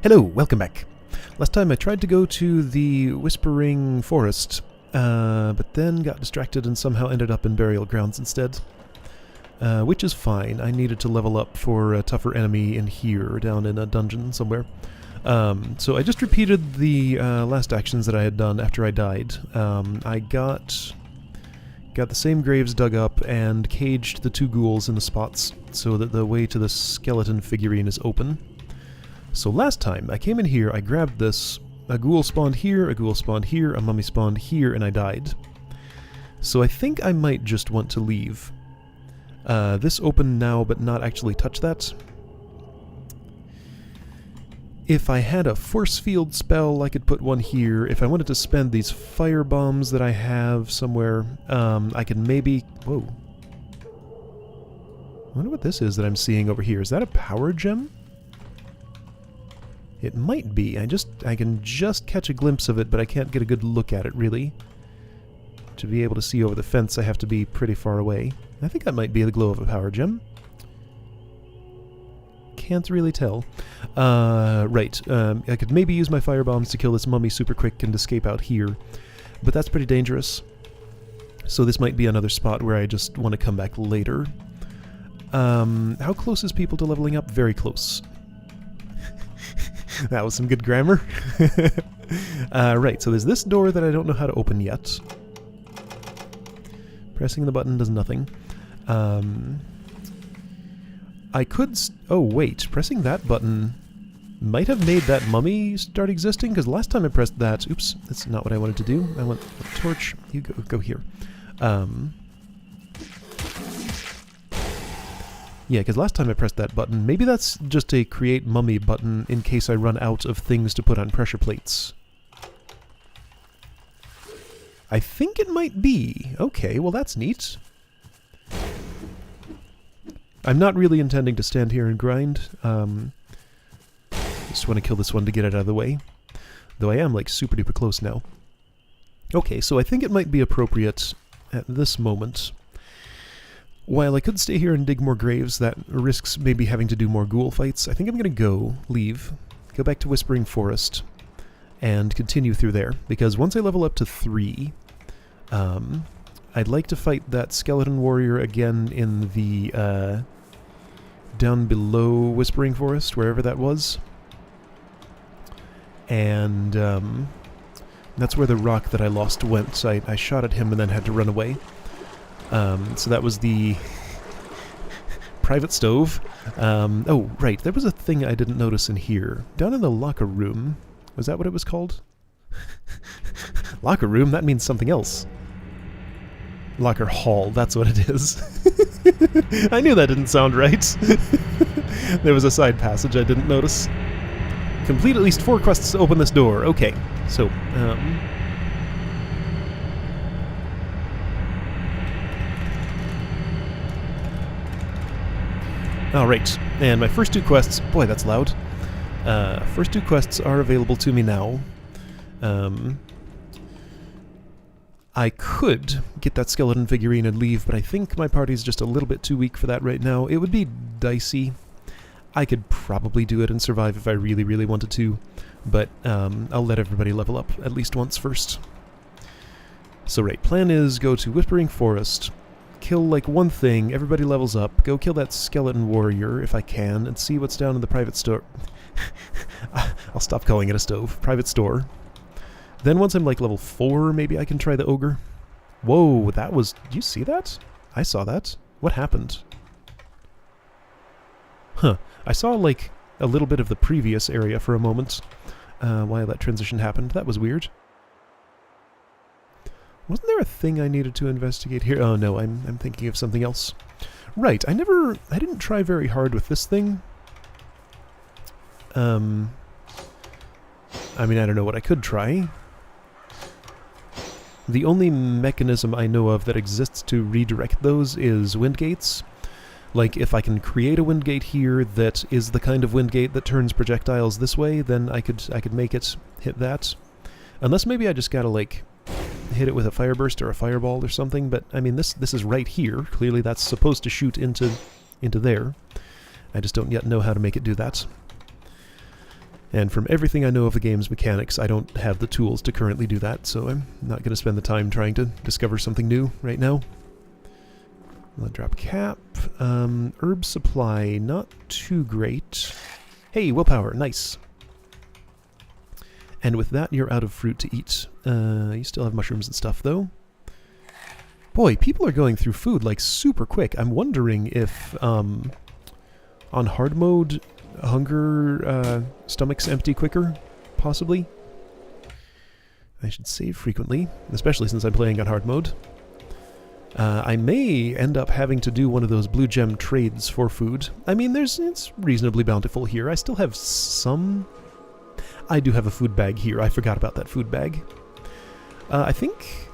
Hello, welcome back. Last time I tried to go to the Whispering Forest, but then got distracted and somehow ended up in Burial Grounds instead. Which is fine. I needed to level up for a tougher enemy in here, down in a dungeon somewhere. So I just repeated the last actions that I had done after I died. I got the same graves dug up and caged the two ghouls in the spots so that the way to the skeleton figurine is open. So last time, I came in here, I grabbed this, a ghoul spawned here, a ghoul spawned here, a mummy spawned here, and I died. So I think I might just want to leave. This open now, but not actually touch that. If I had a force field spell, I could put one here. If I wanted to spend these fire bombs that I have somewhere, I could maybe... Whoa. I wonder what this is that I'm seeing over here. Is that a power gem? It might be. I can just catch a glimpse of it, but I can't get a good look at it, really. To be able to see over the fence, I have to be pretty far away. I think that might be the glow of a power gem. Can't really tell. Right. I could maybe use my fire bombs to kill this mummy super quick and escape out here, but that's pretty dangerous. So this might be another spot where I just want to come back later. How close is people to leveling up? Very close. That was some good grammar. Right, so there's this door that I don't know how to open yet. Pressing the button does nothing. I could... oh, wait. Pressing that button might have made that mummy start existing, because last time I pressed that... Oops, that's not what I wanted to do. I want a torch. You go here. Yeah, because last time I pressed that button, maybe that's just a create mummy button in case I run out of things to put on pressure plates. I think it might be. Okay, well that's neat. I'm not really intending to stand here and grind. Just want to kill this one to get it out of the way. Though I am like super duper close now. Okay, so I think it might be appropriate at this moment. While I could stay here and dig more graves, that risks maybe having to do more ghoul fights. I think I'm going to leave, go back to Whispering Forest, and continue through there. Because once I level up to 3, I'd like to fight that skeleton warrior again in the, down below Whispering Forest, wherever that was. And, that's where the rock that I lost went. So I shot at him and then had to run away. So that was the private stove. Oh, right, there was a thing I didn't notice in here. Down in the locker room. Was that what it was called? Locker room? That means something else. Locker hall, that's what it is. I knew that didn't sound right. There was a side passage I didn't notice. Complete at least 4 quests to open this door. Okay, so, Alright, and my first 2 quests... Boy, that's loud. First 2 quests are available to me now. I could get that skeleton figurine and leave, but I think my party's just a little bit too weak for that right now. It would be dicey. I could probably do it and survive if I really, really wanted to, but I'll let everybody level up at least once first. So right, plan is go to Whispering Forest, kill like one thing, everybody levels up, go kill that skeleton warrior if I can, and see what's down in the private store. I'll stop calling it a stove. Private store. Then once I'm like level 4, maybe I can try the ogre. Whoa, that was... Did you see that? I saw that. What happened? Huh. I saw like a little bit of the previous area for a moment while that transition happened. That was weird. Wasn't there a thing I needed to investigate here? Oh no, I'm thinking of something else. Right, I didn't try very hard with this thing. I mean, I don't know what I could try. The only mechanism I know of that exists to redirect those is wind gates. Like, if I can create a wind gate here that is the kind of wind gate that turns projectiles this way, then I could make it hit that. Unless maybe I just gotta, like, hit it with a fire burst or a fireball or something, but, I mean, this is right here. Clearly that's supposed to shoot into there. I just don't yet know how to make it do that. And from everything I know of the game's mechanics, I don't have the tools to currently do that, so I'm not going to spend the time trying to discover something new right now. Drop cap. Herb supply, not too great. Hey, willpower, nice. And with that, you're out of fruit to eat. You still have mushrooms and stuff, though. Boy, people are going through food, like, super quick. I'm wondering if, on hard mode, hunger, stomachs empty quicker, possibly. I should save frequently, especially since I'm playing on hard mode. I may end up having to do one of those blue gem trades for food. I mean, it's reasonably bountiful here. I still have some... I do have a food bag here. I forgot about that food bag. I think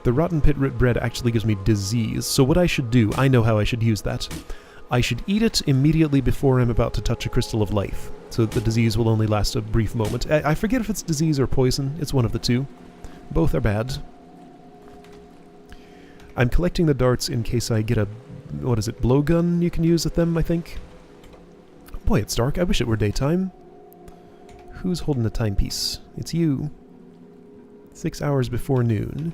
the rotten pit root bread actually gives me disease, so what I should do, I know how I should use that. I should eat it immediately before I'm about to touch a crystal of life, so that the disease will only last a brief moment. I forget if it's disease or poison. It's one of the two. Both are bad. I'm collecting the darts in case I get a, what is it, blowgun you can use with them, I think? Boy, it's dark. I wish it were daytime. Who's holding the timepiece? It's you. 6 hours before noon.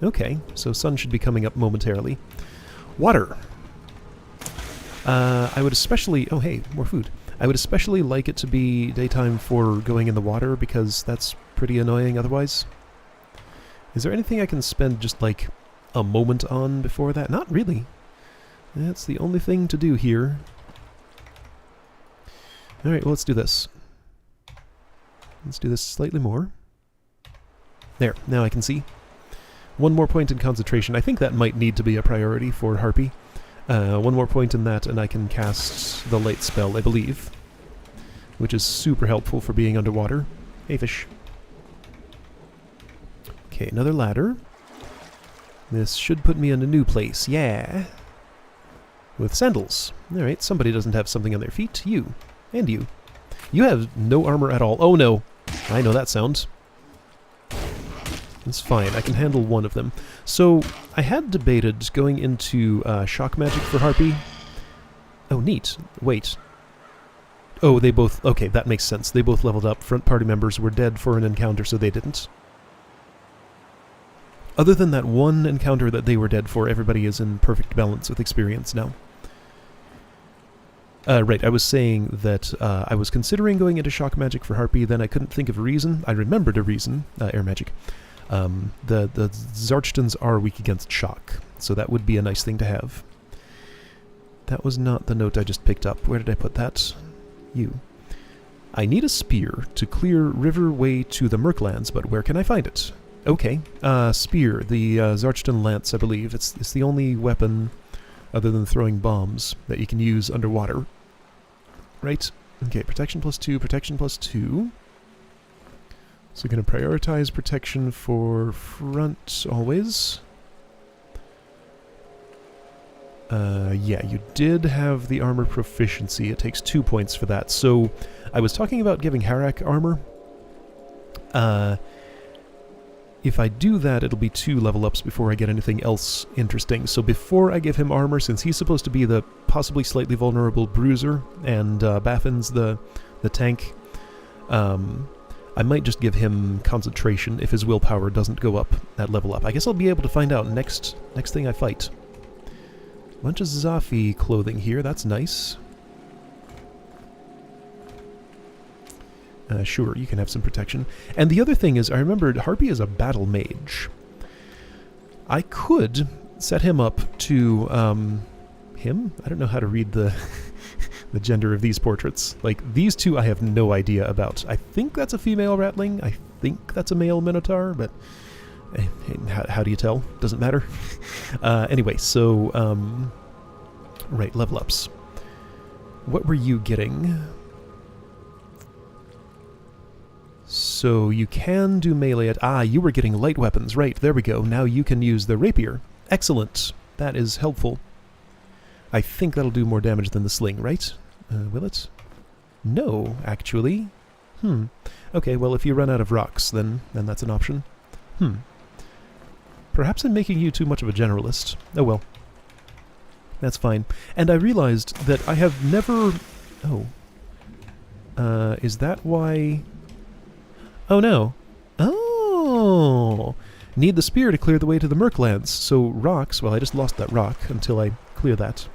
Okay, so sun should be coming up momentarily. Water! I would especially... Oh, hey, more food. I would especially like it to be daytime for going in the water, because that's pretty annoying otherwise. Is there anything I can spend just, like, a moment on before that? Not really. That's the only thing to do here. Alright, well, let's do this. Let's do this slightly more. There, now I can see. One more point in concentration. I think that might need to be a priority for Harpy. One more point in that, and I can cast the light spell, I believe. Which is super helpful for being underwater. Hey, fish. Okay, another ladder. This should put me in a new place, yeah. With sandals. Alright, somebody doesn't have something on their feet. You. And you. You have no armor at all. Oh no! I know that sound. It's fine, I can handle one of them. So, I had debated going into shock magic for Harpy. Oh, neat. Wait. Oh, they both... Okay, that makes sense. They both leveled up. Front party members were dead for an encounter, so they didn't. Other than that one encounter that they were dead for, everybody is in perfect balance with experience now. Right, I was saying that I was considering going into shock magic for Harpy, then I couldn't think of a reason. I remembered a reason. Air magic. The Zarchtons are weak against shock, so that would be a nice thing to have. That was not the note I just picked up. Where did I put that? You. I need a spear to clear river way to the Merklands, but where can I find it? Okay, spear, the Zarchton lance, I believe. It's the only weapon, other than throwing bombs, that you can use underwater. Right? Okay, protection +2, protection +2. So we're going to prioritize protection for front always. Yeah, you did have the armor proficiency. It takes 2 points for that. So I was talking about giving Harak armor. If I do that, it'll be 2 level ups before I get anything else interesting. So before I give him armor, since he's supposed to be the possibly slightly vulnerable bruiser, and Baffin's the tank, I might just give him concentration if his willpower doesn't go up that level up. I guess I'll be able to find out next thing I fight. Bunch of Zafi clothing here, that's nice. Sure, you can have some protection. And the other thing is, I remembered Harpy is a battle mage. I could set him up to, him? I don't know how to read the the gender of these portraits. Like, these two I have no idea about. I think that's a female ratling. I think that's a male minotaur, but how do you tell? Doesn't matter. Anyway, so, right, level ups. What were you getting? So you can do melee you were getting light weapons. Right, there we go. Now you can use the rapier. Excellent. That is helpful. I think that'll do more damage than the sling, right? Will it? No, actually. Okay, well, if you run out of rocks, then that's an option. Perhaps I'm making you too much of a generalist. Oh well. That's fine. And I realized that I have never... Is that why... Oh, no. Oh! Need the spear to clear the way to the Merklands. So rocks... Well, I just lost that rock until I clear that.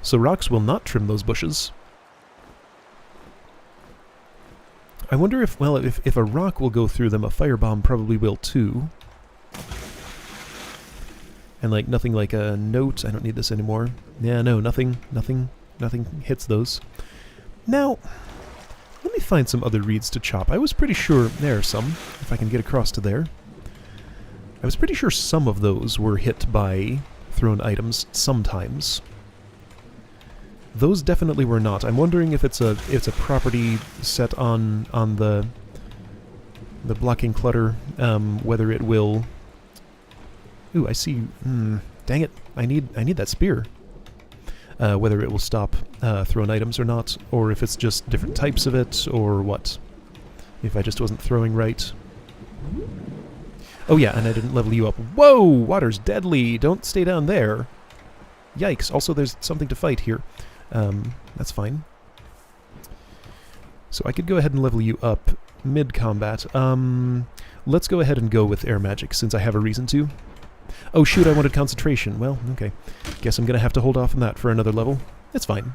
So rocks will not trim those bushes. I wonder if, well, if a rock will go through them, a firebomb probably will too. And like nothing like a note. I don't need this anymore. Yeah, no, nothing hits those. Now, let me find some other reeds to chop. I was pretty sure there are some, if I can get across to there. I was pretty sure some of those were hit by thrown items sometimes. Those definitely were not. I'm wondering if it's a property set on the blocking clutter, whether it will. Ooh, I see. Dang it! I need that spear. Whether it will stop thrown items or not, or if it's just different types of it, or what. If I just wasn't throwing right. Oh yeah, and I didn't level you up. Whoa! Water's deadly! Don't stay down there. Yikes! Also, there's something to fight here. That's fine. So I could go ahead and level you up mid-combat. Let's go ahead and go with air magic, since I have a reason to. Oh shoot, I wanted concentration. Well, okay. Guess I'm gonna have to hold off on that for another level. It's fine.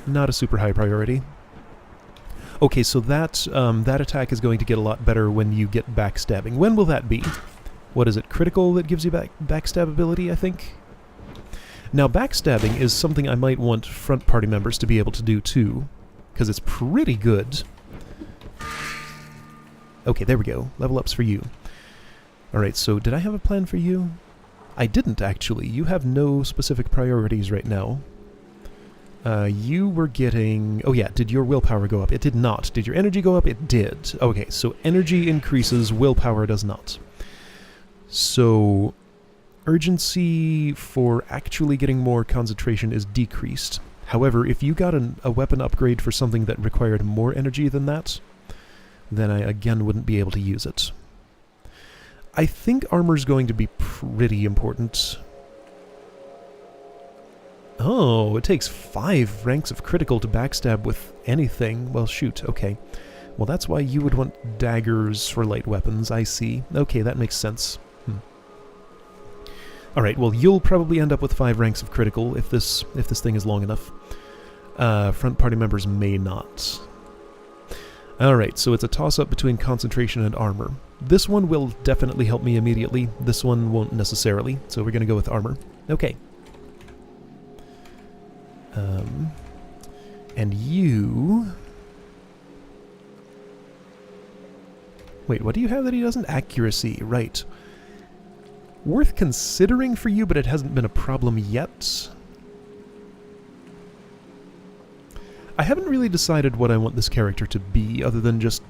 Not a super high priority. Okay, so that attack is going to get a lot better when you get backstabbing. When will that be? What is it, critical that gives you backstab ability, I think? Now, backstabbing is something I might want front party members to be able to do too, because it's pretty good. Okay, there we go. Level ups for you. Alright, so did I have a plan for you? I didn't, actually. You have no specific priorities right now. You were getting... Oh yeah, did your willpower go up? It did not. Did your energy go up? It did. Okay, so energy increases, willpower does not. So... urgency for actually getting more concentration is decreased. However, if you got a weapon upgrade for something that required more energy than that, then I again wouldn't be able to use it. I think armor's going to be pretty important. Oh, it takes 5 ranks of critical to backstab with anything. Well, shoot, okay. Well, that's why you would want daggers for light weapons, I see. Okay, that makes sense. Alright, well, you'll probably end up with 5 ranks of critical if this thing is long enough. Front party members may not. Alright, so it's a toss-up between concentration and armor. This one will definitely help me immediately. This one won't necessarily, so we're going to go with armor. Okay. And you... Wait, what do you have that he doesn't? Accuracy, right. Worth considering for you, but it hasn't been a problem yet. I haven't really decided what I want this character to be, other than just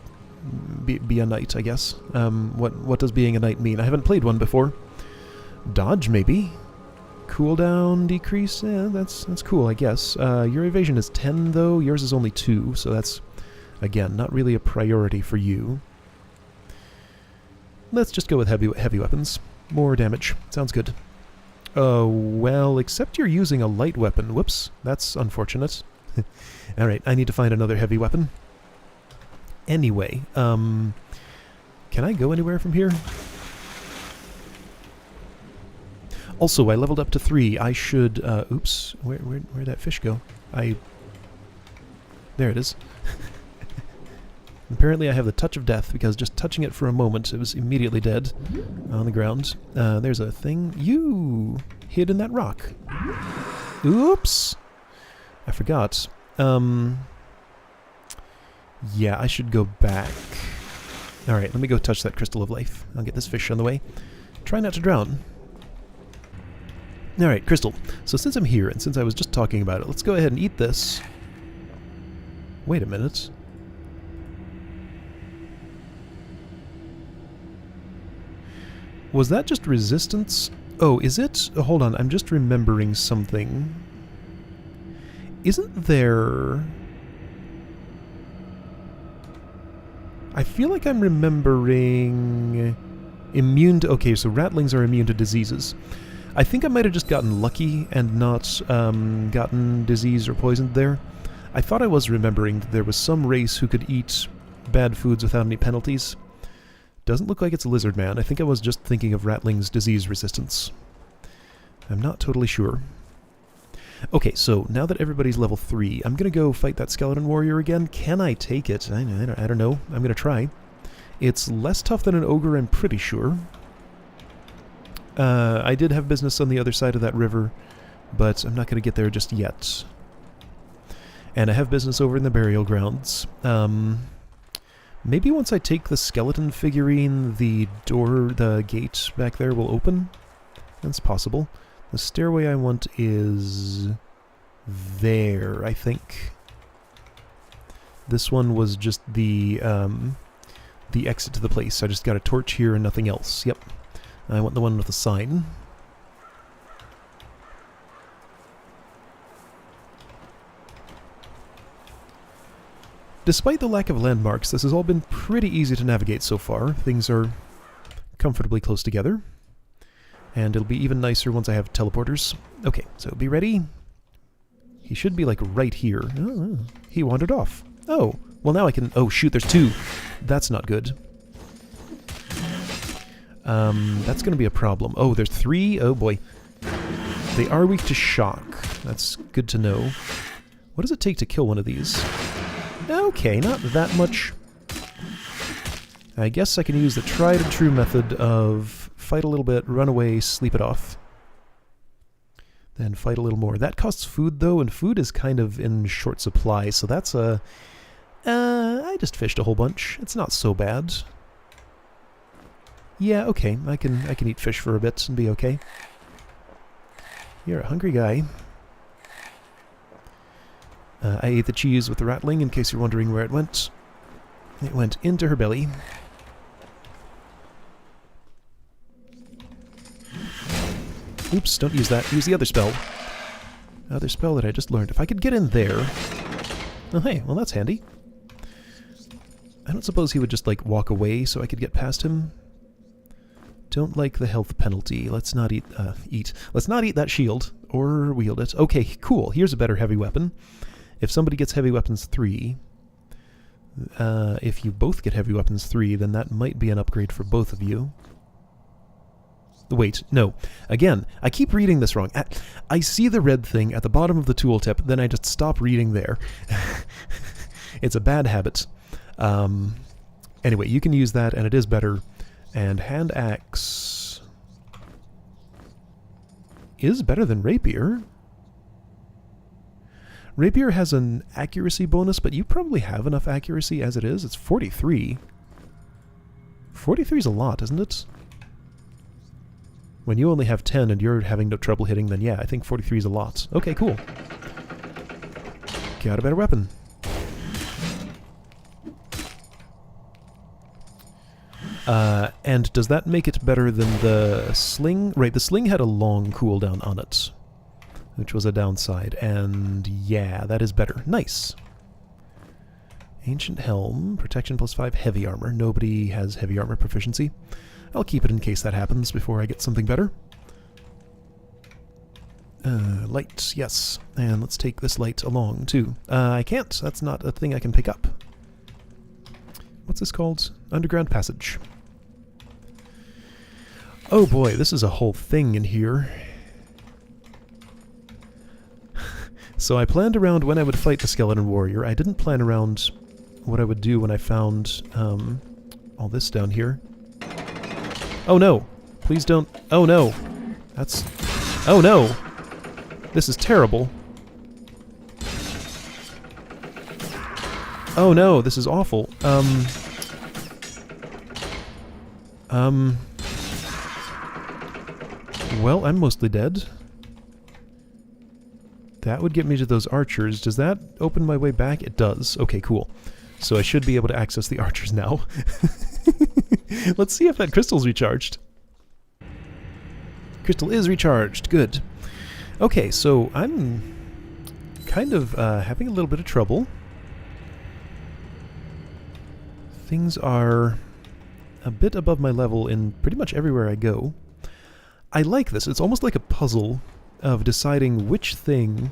be a knight, I guess. What does being a knight mean? I haven't played one before. Dodge, maybe? Cooldown decrease? Yeah, that's cool, I guess. Your evasion is 10, though. Yours is only 2, so that's, again, not really a priority for you. Let's just go with heavy weapons. More damage. Sounds good. Well, except you're using a light weapon. Whoops, that's unfortunate. Alright, I need to find another heavy weapon. Anyway, can I go anywhere from here? Also, I leveled up to 3. I should, oops, where'd that fish go? There it is. Apparently I have the touch of death, because just touching it for a moment, it was immediately dead on the ground. There's a thing. You hid in that rock. Oops! I forgot. Yeah, I should go back. Alright, let me go touch that crystal of life. I'll get this fish on the way. Try not to drown. Alright, crystal. So since I'm here, and since I was just talking about it, let's go ahead and eat this. Wait a minute. Was that just resistance? Oh, is it? Oh, hold on, I'm just remembering something. Isn't there... I feel like I'm remembering... Immune to... Okay, so ratlings are immune to diseases. I think I might have just gotten lucky and not gotten diseased or poisoned there. I thought I was remembering that there was some race who could eat bad foods without any penalties. Doesn't look like it's a lizard man. I think I was just thinking of Ratling's disease resistance. I'm not totally sure. Okay, so now that everybody's level 3, I'm going to go fight that skeleton warrior again. Can I take it? I don't know. I'm going to try. It's less tough than an ogre, I'm pretty sure. I did have business on the other side of that river, but I'm not going to get there just yet. And I have business over in the burial grounds. Maybe once I take the skeleton figurine, the gate back there will open? That's possible. The stairway I want is there, I think. This one was just the exit to the place. I just got a torch here and nothing else. Yep. I want the one with the sign. Despite the lack of landmarks, this has all been pretty easy to navigate so far. Things are comfortably close together. And it'll be even nicer once I have teleporters. Okay, so be ready. He should be like right here. Oh, he wandered off. Oh, well now I can... Oh shoot, there's 2. That's not good. That's going to be a problem. Oh, there's 3? Oh boy. They are weak to shock. That's good to know. What does it take to kill one of these? Okay, not that much. I guess I can use the tried and true method of fight a little bit, run away, sleep it off. Then fight a little more. That costs food though, and food is kind of in short supply, so that's a... I just fished a whole bunch. It's not so bad. Yeah, okay, I can eat fish for a bit and be okay. You're a hungry guy. I ate the cheese with the Ratling, in case you're wondering where it went. It went into her belly. Oops, don't use that. Use the other spell. Other spell that I just learned. If I could get in there... Oh, hey, well that's handy. I don't suppose he would just, like, walk away so I could get past him. Don't like the health penalty. Let's not eat... Let's not eat that shield, or wield it. Okay, cool. Here's a better heavy weapon. If somebody gets heavy weapons 3... if you both get heavy weapons 3, then that might be an upgrade for both of you. Wait, no. Again, I keep reading this wrong. I see the red thing at the bottom of the tooltip, then I just stop reading there. It's a bad habit. Anyway, you can use that, and it is better. And hand axe is better than rapier. Rapier has an accuracy bonus, but you probably have enough accuracy as it is. It's 43. 43 is a lot, isn't it? When you only have 10 and you're having no trouble hitting, then yeah, I think 43 is a lot. Okay, cool. Got a better weapon. And does that make it better than the sling? Right, the sling had a long cooldown on it, which was a downside, and yeah, that is better. Nice. Ancient Helm, protection +5, heavy armor. Nobody has heavy armor proficiency. I'll keep it in case that happens before I get something better. Light, yes. And let's take this light along, too. I can't. That's not a thing I can pick up. What's this called? Underground passage. Oh boy, this is a whole thing in here. So I planned around when I would fight the skeleton warrior. I didn't plan around what I would do when I found all this down here. Oh no! Please don't... Oh no! That's... Oh no! This is terrible. Oh no, this is awful. Well, I'm mostly dead. That would get me to those archers. Does that open my way back? It does. Okay, cool. So I should be able to access the archers now. Let's see if that crystal's recharged. Crystal is recharged. Good. Okay, so I'm kind of having a little bit of trouble. Things are a bit above my level in pretty much everywhere I go. I like this. It's almost like a puzzle of deciding which thing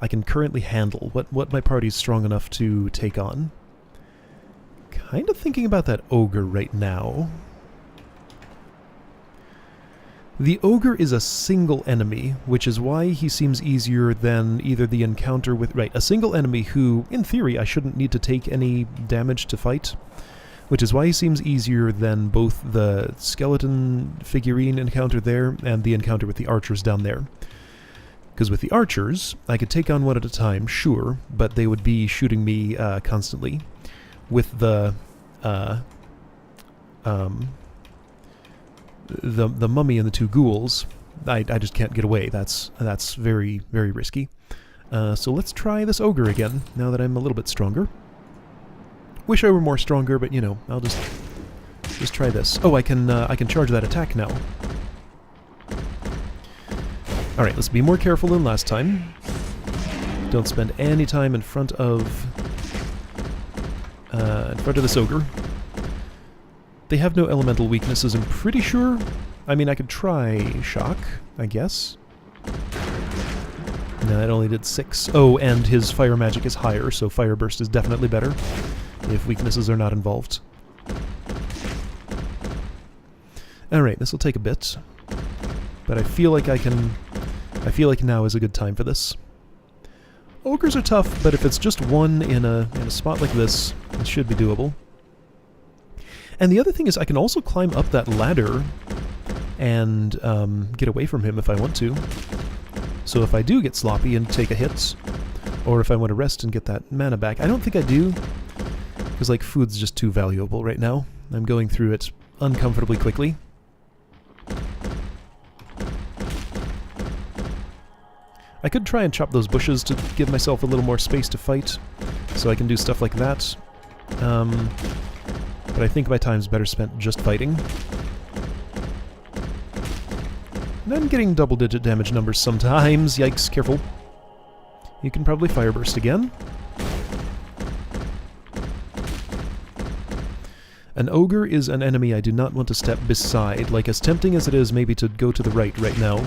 I can currently handle, what my party's strong enough to take on. Kind of thinking about that ogre right now. The ogre is a single enemy, which is why he seems easier than either the encounter with... Right, a single enemy who, in theory, I shouldn't need to take any damage to fight, which is why he seems easier than both the skeleton figurine encounter there and the encounter with the archers down there. Because with the archers, I could take on one at a time, sure, but they would be shooting me constantly. With the mummy and the two ghouls, I just can't get away. That's very, very risky. So let's try this ogre again, now that I'm a little bit stronger. Wish I were more stronger, but you know, I'll just try this. Oh, I can charge that attack now. Alright, let's be more careful than last time. Don't spend any time in front of this ogre. They have no elemental weaknesses, I'm pretty sure. I mean, I could try shock, I guess. No, it only did 6. Oh, and his fire magic is higher, so fire burst is definitely better if weaknesses are not involved. Alright, this will take a bit. But I feel like I feel like now is a good time for this. Ogres are tough, but if it's just one in a spot like this, it should be doable. And the other thing is I can also climb up that ladder and get away from him if I want to. So if I do get sloppy and take a hit, or if I want to rest and get that mana back, I don't think I do, because like food's just too valuable right now. I'm going through it uncomfortably quickly. I could try and chop those bushes to give myself a little more space to fight, so I can do stuff like that. But I think my time's better spent just fighting. And I'm getting double-digit damage numbers sometimes. Yikes, careful. You can probably fire burst again. An ogre is an enemy I do not want to step beside. Like, as tempting as it is maybe to go to the right now,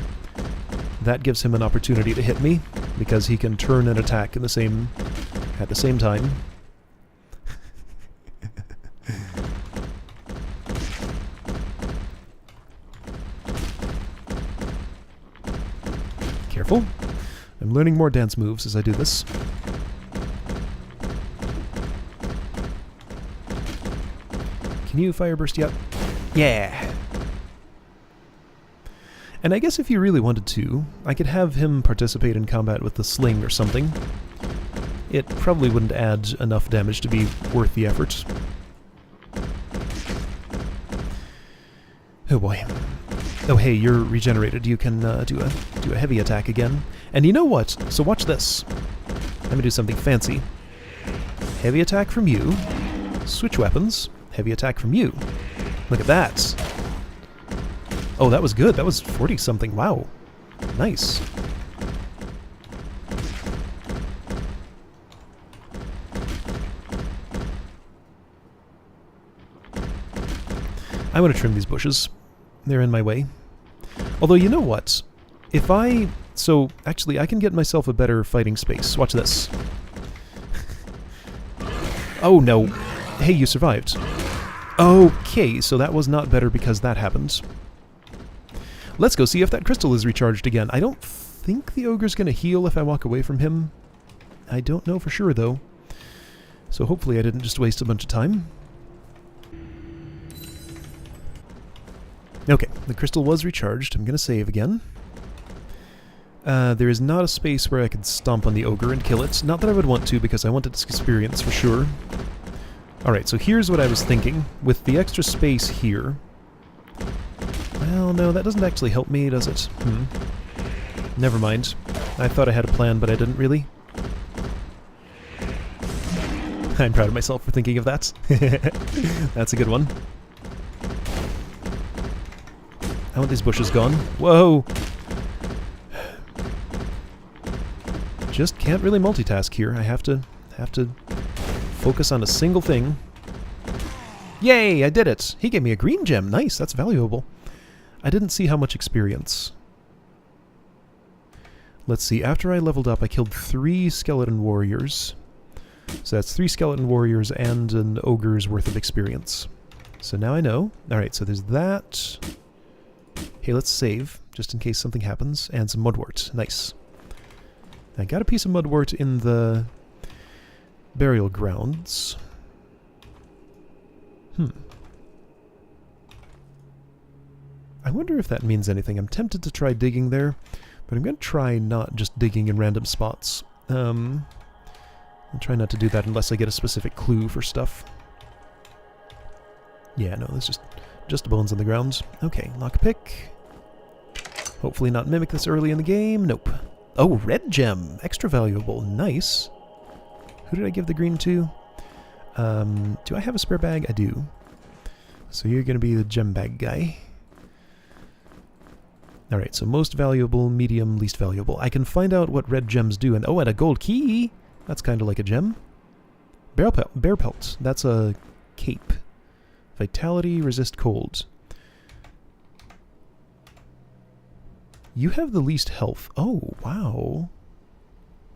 that gives him an opportunity to hit me, because he can turn and attack at the same time. Careful. I'm learning more dance moves as I do this. Can you fire burst yet? Yeah! And I guess if you really wanted to, I could have him participate in combat with the sling or something. It probably wouldn't add enough damage to be worth the effort. Oh boy. Oh hey, you're regenerated. You can do a heavy attack again. And you know what? So watch this. I'm gonna do something fancy. Heavy attack from you. Switch weapons. Heavy attack from you. Look at that. Oh, that was good. That was 40-something. Wow. Nice. I want to trim these bushes. They're in my way. Although, you know what? If I... So, actually, I can get myself a better fighting space. Watch this. Oh, no. Hey, you survived. Okay, so that was not better because that happened. Let's go see if that crystal is recharged again. I don't think the ogre's going to heal if I walk away from him. I don't know for sure, though. So hopefully I didn't just waste a bunch of time. Okay, the crystal was recharged. I'm going to save again. There is not a space where I could stomp on the ogre and kill it. Not that I would want to, because I want its experience for sure. Alright, so here's what I was thinking. With the extra space here... Well, no, that doesn't actually help me, does it? Never mind. I thought I had a plan, but I didn't really. I'm proud of myself for thinking of that. That's a good one. I want these bushes gone. Whoa! Just can't really multitask here. I have to focus on a single thing. Yay! I did it! He gave me a green gem. Nice, that's valuable. I didn't see how much experience. Let's see, after I leveled up, I killed 3 skeleton warriors. So that's 3 skeleton warriors and an ogre's worth of experience. So now I know. Alright, so there's that. Hey, let's save, just in case something happens. And some mudwort. Nice. I got a piece of mudwort in the burial grounds. I wonder if that means anything. I'm tempted to try digging there, but I'm going to try not just digging in random spots. I'll try not to do that unless I get a specific clue for stuff. Yeah, no, there's just bones on the ground. Okay, lockpick. Hopefully not mimic this early in the game. Nope. Oh, red gem! Extra valuable. Nice. Who did I give the green to? Do I have a spare bag? I do. So you're going to be the gem bag guy. Alright, so most valuable, medium, least valuable. I can find out what red gems do, and oh, and a gold key! That's kind of like a gem. Bear pelt. That's a cape. Vitality, resist cold. You have the least health. Oh, wow.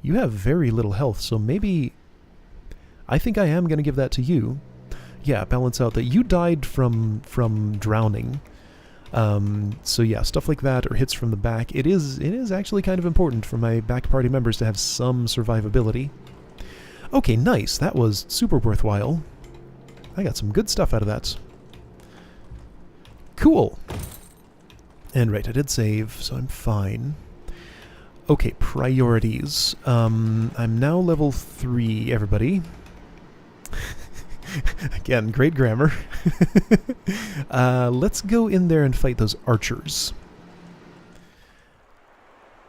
You have very little health, so maybe... I think I am going to give that to you. Yeah, balance out that you died from drowning. So yeah, stuff like that, or hits from the back. It is actually kind of important for my back party members to have some survivability. Okay, nice. That was super worthwhile. I got some good stuff out of that. Cool. And right, I did save, so I'm fine. Okay, priorities. I'm now level 3, everybody. Again, great grammar. Let's go in there and fight those archers.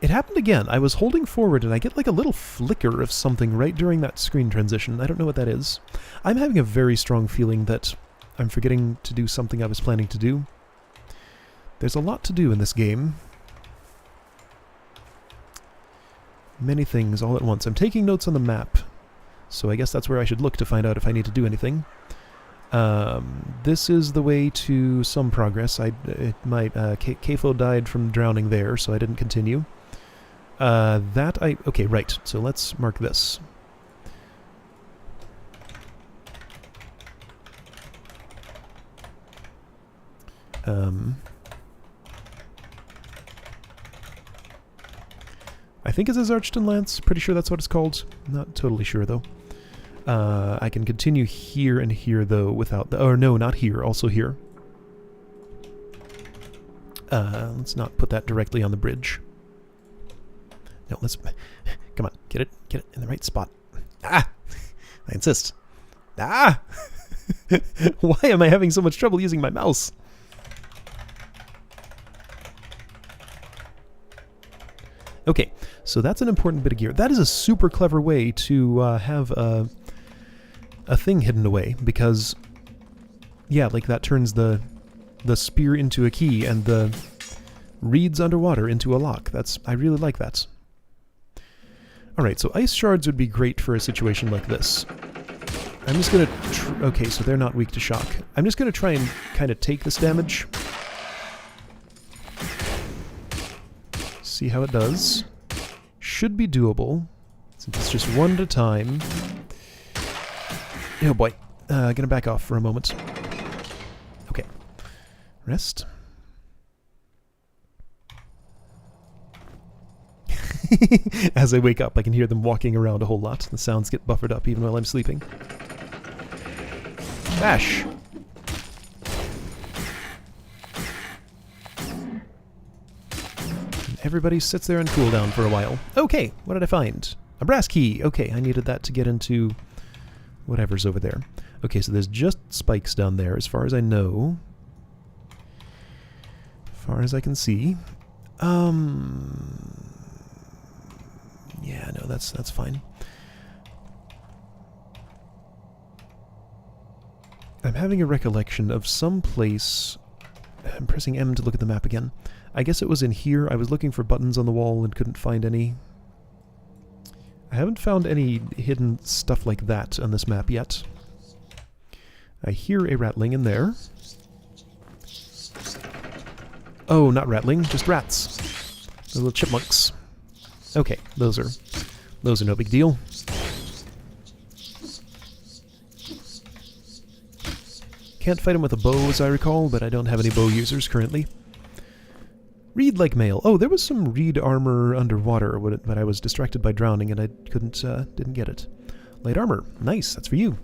It happened again. I was holding forward and I get like a little flicker of something right during that screen transition. I don't know what that is. I'm having a very strong feeling that I'm forgetting to do something I was planning to do. There's a lot to do in this game. Many things all at once. I'm taking notes on the map. So I guess that's where I should look to find out if I need to do anything. This is the way to some progress. Kefo died from drowning there, so I didn't continue. Okay, right. So let's mark this. I think it says Archton Lance. Pretty sure that's what it's called. Not totally sure, though. I can continue here and here, though, without the... Oh, no, not here. Also here. Let's not put that directly on the bridge. No, let's... Come on, get it in the right spot. Ah! I insist. Ah! Why am I having so much trouble using my mouse? Okay, so that's an important bit of gear. That is a super clever way to have a thing hidden away, because, yeah, like that turns the spear into a key and the reeds underwater into a lock. I really like that. Alright, so ice shards would be great for a situation like this. I'm just gonna... Okay, so they're not weak to shock. I'm just gonna try and kind of take this damage. See how it does. Should be doable, since it's just one at a time. Oh boy. Gonna back off for a moment. Okay. Rest. As I wake up, I can hear them walking around a whole lot. The sounds get buffered up even while I'm sleeping. Bash! Everybody sits there and cool down for a while. Okay, what did I find? A brass key! Okay, I needed that to get into whatever's over there. Okay, so there's just spikes down there, as far as I know. As far as I can see. Yeah, no, that's fine. I'm having a recollection of some place... I'm pressing M to look at the map again. I guess it was in here. I was looking for buttons on the wall and couldn't find any. I haven't found any hidden stuff like that on this map yet. I hear a rattling in there. Oh, not rattling, just rats. The little chipmunks. Okay, those are no big deal. Can't fight him with a bow, as I recall, but I don't have any bow users currently. Reed like mail. Oh, there was some reed armor underwater, but I was distracted by drowning and I didn't get it. Light armor. Nice, that's for you.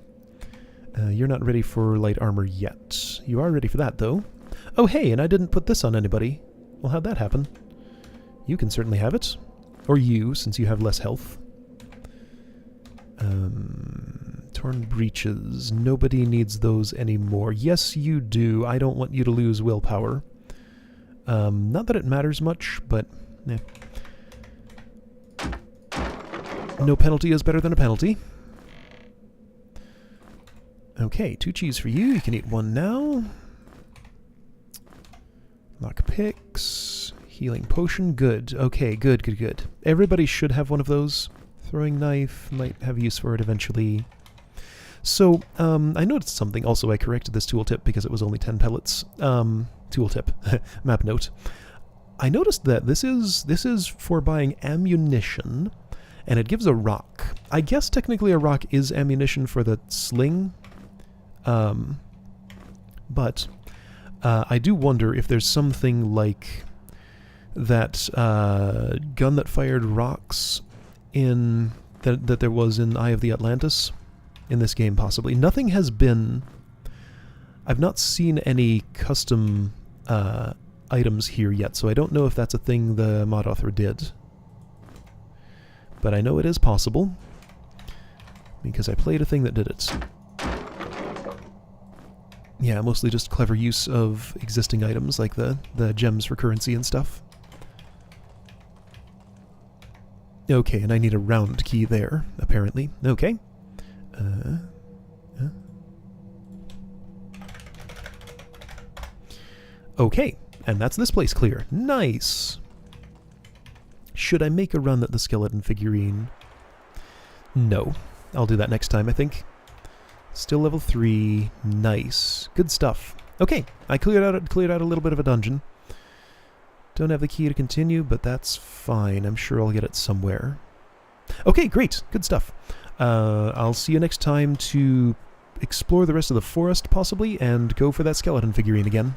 You're not ready for light armor yet. You are ready for that, though. Oh, hey, and I didn't put this on anybody. Well, how'd that happen? You can certainly have it. Or you, since you have less health. Torn breeches. Nobody needs those anymore. Yes, you do. I don't want you to lose willpower. Not that it matters much, but no penalty is better than a penalty. Okay, 2 cheese for you. You can eat 1 now. Lock picks. Healing potion. Good. Okay, good. Everybody should have one of those. Throwing knife. Might have use for it eventually. So, I noticed something. Also, I corrected this tooltip because it was only 10 pellets. Tooltip. Map note. I noticed that this is for buying ammunition, and it gives a rock. I guess technically a rock is ammunition for the sling. But I do wonder if there's something like that gun that fired rocks in that there was in Eye of the Atlantis in this game, possibly. Nothing has been... I've not seen any custom items here yet, so I don't know if that's a thing the mod author did. But I know it is possible, because I played a thing that did it. Yeah, mostly just clever use of existing items, like the gems for currency and stuff. Okay, and I need a round key there, apparently. Okay. Okay, and that's this place clear. Nice! Should I make a run at the skeleton figurine? No. I'll do that next time, I think. Still level 3. Nice. Good stuff. Okay, I cleared out a little bit of a dungeon. Don't have the key to continue, but that's fine. I'm sure I'll get it somewhere. Okay, great. Good stuff. I'll see you next time to explore the rest of the forest, possibly, and go for that skeleton figurine again.